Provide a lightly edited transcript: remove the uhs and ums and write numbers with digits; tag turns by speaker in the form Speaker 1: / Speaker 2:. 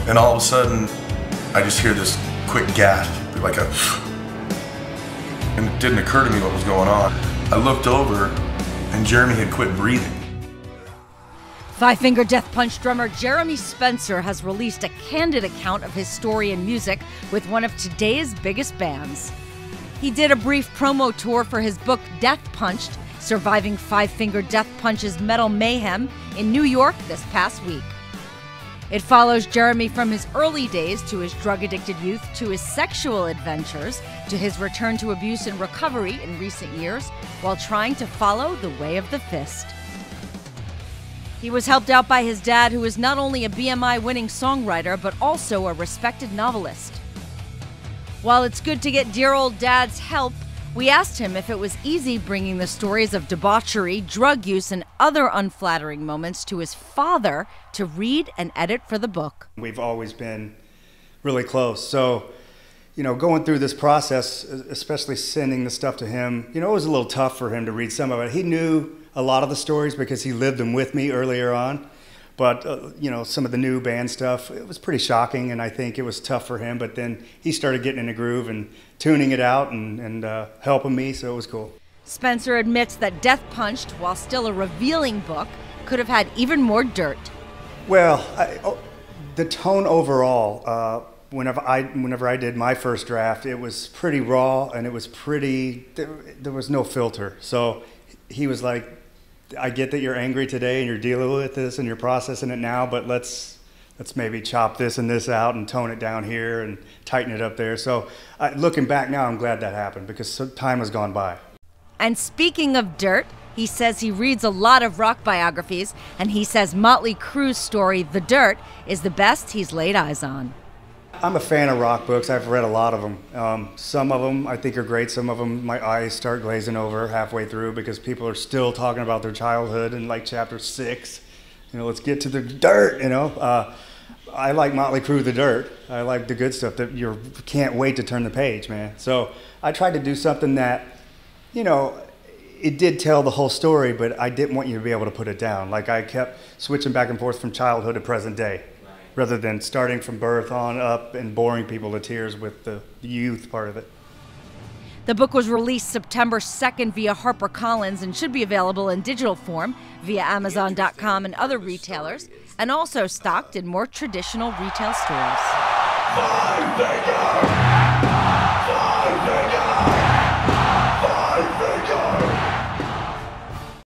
Speaker 1: And all of a sudden, I just hear this quick gasp, like a, and it didn't occur to me what was going on. I looked over, and Jeremy had quit breathing.
Speaker 2: Five Finger Death Punch drummer Jeremy Spencer has released a candid account of his story in music with one of today's biggest bands. He did a brief promo tour for his book Death Punched, Surviving Five Finger Death Punch's Metal Mayhem in New York this past week. It follows Jeremy from his early days to his drug-addicted youth to his sexual adventures to his return to abuse and recovery in recent years while trying to follow the way of the fist. He was helped out by his dad, who is not only a BMI-winning songwriter, but also a respected novelist. While it's good to get dear old Dad's help, we asked him if it was easy bringing the stories of debauchery, drug use, and other unflattering moments to his father to read and edit for the book.
Speaker 3: We've always been really close. So, going through this process, especially sending the stuff to him, it was a little tough for him to read some of it. He knew a lot of the stories because he lived them with me earlier on. But, some of the new band stuff, it was pretty shocking, and I think it was tough for him. But then he started getting in a groove and tuning it out and helping me, so it was cool.
Speaker 2: Spencer admits that Death Punched, while still a revealing book, could have had even more dirt.
Speaker 3: Well, the tone overall, whenever I did my first draft, it was pretty raw, and it was there was no filter. So he was like, I get that you're angry today and you're dealing with this and you're processing it now, but let's maybe chop this and this out and tone it down here and tighten it up there. So looking back now, I'm glad that happened because time has gone by.
Speaker 2: And speaking of dirt, he says he reads a lot of rock biographies, and he says Motley Crue's story, The Dirt, is the best he's laid eyes on.
Speaker 3: I'm a fan of rock books. I've read a lot of them. Some of them I think are great. Some of them my eyes start glazing over halfway through because people are still talking about their childhood in like chapter 6. Let's get to the dirt, I like Motley Crue, The Dirt. I like the good stuff that you can't wait to turn the page, man. So I tried to do something that, it did tell the whole story, but I didn't want you to be able to put it down. Like I kept switching back and forth from childhood to present day, rather than starting from birth on up and boring people to tears with the youth part of it.
Speaker 2: The book was released September 2nd via HarperCollins and should be available in digital form via Amazon.com and other retailers, and also stocked in more traditional retail stores.